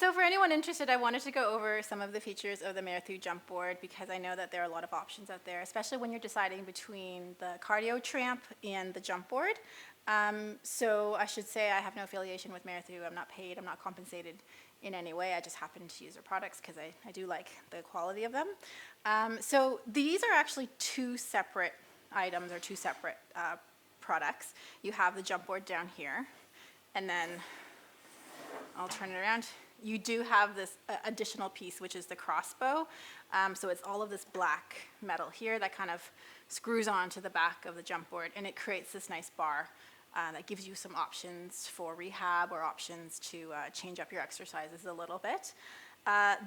So for anyone interested, I wanted to go over some of the features of the Merrithew Jumpboard because I know that there are a lot of options out there, especially when you're deciding between the cardio tramp and the Jumpboard. So I should say I have no affiliation with Merrithew. I'm not paid, I'm not compensated in any way. I just happen to use their products because I do like the quality of them. So these are actually two separate items or two separate products. You have the Jumpboard down here, and then I'll turn it around. You do have this additional piece, which is the crossbow. So it's all of this black metal here that kind of screws onto the back of the Jumpboard, and it creates this nice bar that gives you some options for rehab or options to change up your exercises a little bit.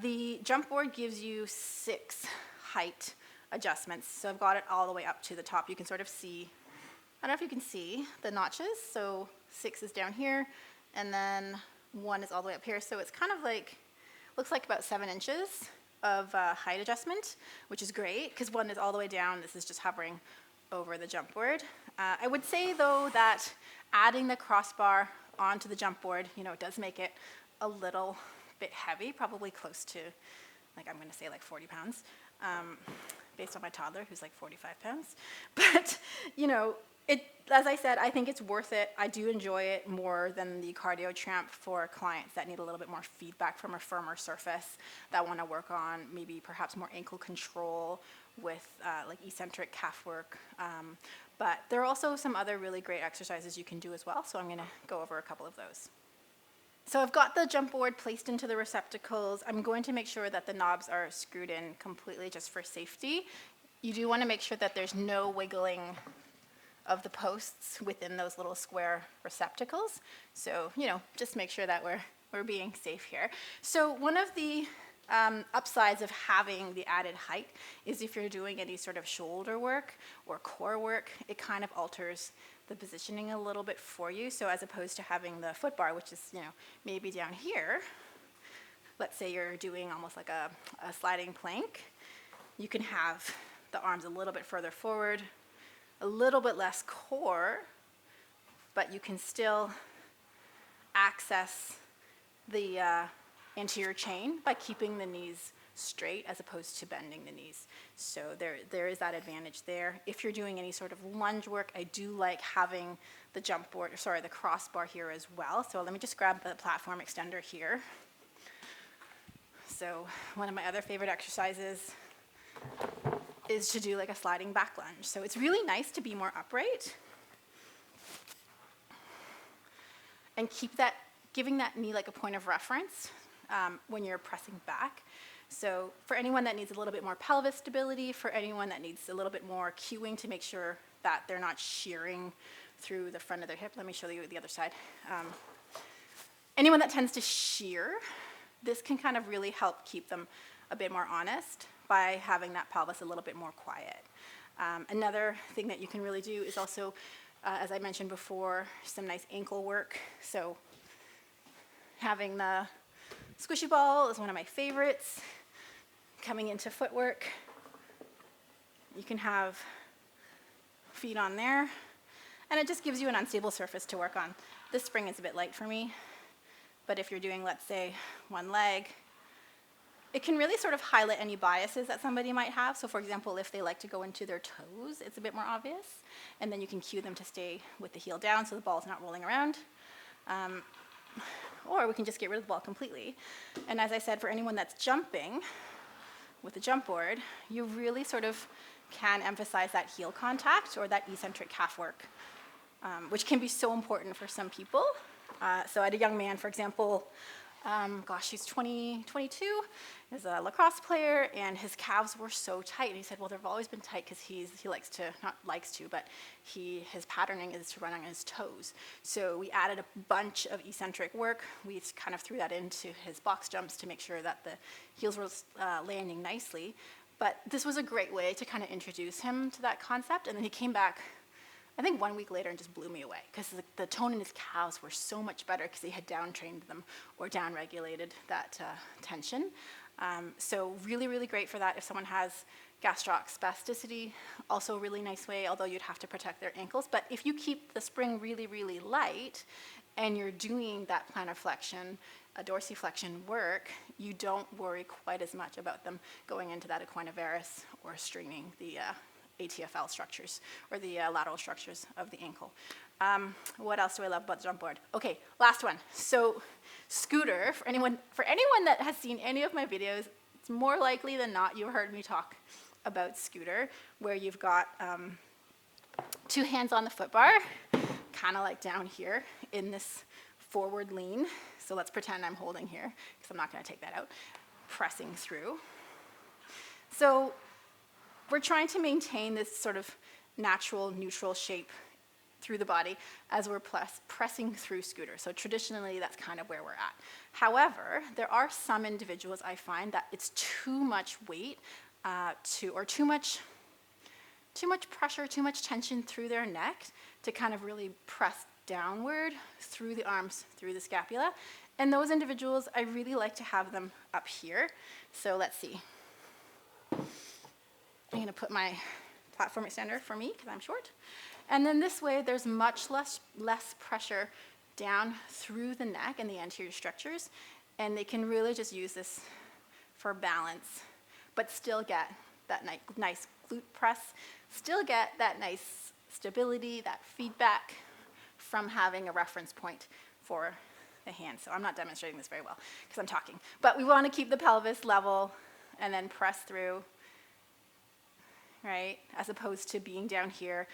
The Jumpboard gives you 6 height adjustments. So I've got it all the way up to the top. You can sort of see, I don't know if you can see the notches. So 6 is down here, and then 1 is all the way up here. So it's kind of like, looks like about 7 inches of height adjustment, which is great because 1 is all the way down. This is just hovering over the Jumpboard. I would say though that adding the crossbar onto the Jumpboard, it does make it a little bit heavy, probably close to, like, I'm gonna say like 40 pounds, based on my toddler who's like 45 pounds. But, as I said, I think it's worth it. I do enjoy it more than the cardio tramp for clients that need a little bit more feedback from a firmer surface, that want to work on maybe perhaps more ankle control with like eccentric calf work. But there are also some other really great exercises you can do as well, so I'm going to go over a couple of those. So I've got the Jumpboard placed into the receptacles. I'm going to make sure that the knobs are screwed in completely just for safety. You do want to make sure that there's no wiggling of the posts within those little square receptacles. So, just make sure that we're being safe here. So one of the upsides of having the added height is if you're doing any sort of shoulder work or core work, it kind of alters the positioning a little bit for you. So as opposed to having the foot bar, which is, maybe down here, let's say you're doing almost like a sliding plank, you can have the arms a little bit further forward, a little bit less core, but you can still access the anterior chain by keeping the knees straight as opposed to bending the knees. So there is that advantage there. If you're doing any sort of lunge work, I do like having the the crossbar here as well. So let me just grab the platform extender here. So one of my other favorite exercises is to do like a sliding back lunge. So it's really nice to be more upright and giving that knee like a point of reference when you're pressing back. So for anyone that needs a little bit more pelvis stability, for anyone that needs a little bit more cueing to make sure that they're not shearing through the front of their hip, let me show you the other side. Anyone that tends to shear, this can kind of really help keep them a bit more honest by having that pelvis a little bit more quiet. Another thing that you can really do is also, as I mentioned before, some nice ankle work. So having the squishy ball is one of my favorites. Coming into footwork, you can have feet on there, and it just gives you an unstable surface to work on. This spring is a bit light for me, but if you're doing, let's say, one leg, it can really sort of highlight any biases that somebody might have. So for example, if they like to go into their toes, it's a bit more obvious. And then you can cue them to stay with the heel down so the ball's not rolling around. Or we can just get rid of the ball completely. And as I said, for anyone that's jumping with the Jumpboard, you really sort of can emphasize that heel contact or that eccentric calf work, which can be so important for some people. So I had a young man, for example, he's 22, he's a lacrosse player, and his calves were so tight. And he said, well, they've always been tight because he his patterning is to run on his toes. So we added a bunch of eccentric work. We kind of threw that into his box jumps to make sure that the heels were landing nicely. But this was a great way to kind of introduce him to that concept. And then he came back, I think 1 week later, and just blew me away because the tone in his calves were so much better because he had down-trained them or down-regulated that tension. So really, really great for that if someone has gastroc spasticity, also a really nice way, although you'd have to protect their ankles. But if you keep the spring really, really light and you're doing that plantar flexion a dorsiflexion work, you don't worry quite as much about them going into that equinovarus or straining the ATFL structures or the lateral structures of the ankle. What else do I love about the jump board? Okay, last one. So scooter, for anyone that has seen any of my videos, it's more likely than not you've heard me talk about scooter, where you've got two hands on the foot bar, kind of like down here in this forward lean. So let's pretend I'm holding here, because I'm not going to take that out. Pressing through. So we're trying to maintain this sort of natural, neutral shape through the body as we're pressing through scooter. So traditionally, that's kind of where we're at. However, there are some individuals I find that it's too much weight or too much pressure, too much tension through their neck to kind of really press downward through the arms, through the scapula. And those individuals, I really like to have them up here. So let's see. I'm going to put my platform extender for me because I'm short. And then this way, there's much less pressure down through the neck and the anterior structures. And they can really just use this for balance, but still get that nice glute press, still get that nice stability, that feedback from having a reference point for the hand. So I'm not demonstrating this very well because I'm talking. But we want to keep the pelvis level and then press through, right, as opposed to being down here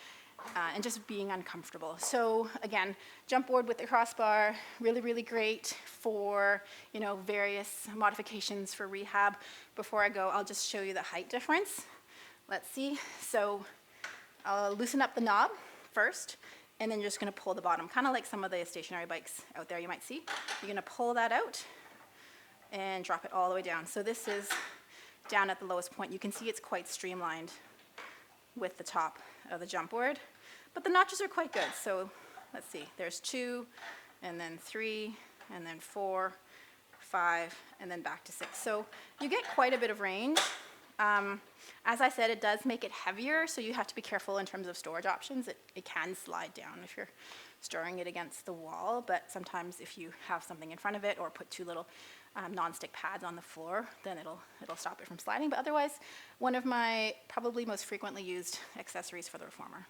and just being uncomfortable. So again, jump board with the crossbar, really, really great for, various modifications for rehab. Before I go, I'll just show you the height difference. Let's see. So I'll loosen up the knob first, and then you're just going to pull the bottom, kind of like some of the stationary bikes out there you might see. You're going to pull that out and drop it all the way down. So this is down at the lowest point. You can see it's quite streamlined with the top of the jump board, but the notches are quite good. So let's see, there's 2, and then 3, and then 4, 5, and then back to 6. So you get quite a bit of range. As I said, it does make it heavier, so you have to be careful in terms of storage options. It can slide down if you're storing it against the wall, but sometimes if you have something in front of it or put 2 little non-stick pads on the floor, then it'll stop it from sliding. But otherwise, one of my probably most frequently used accessories for the reformer.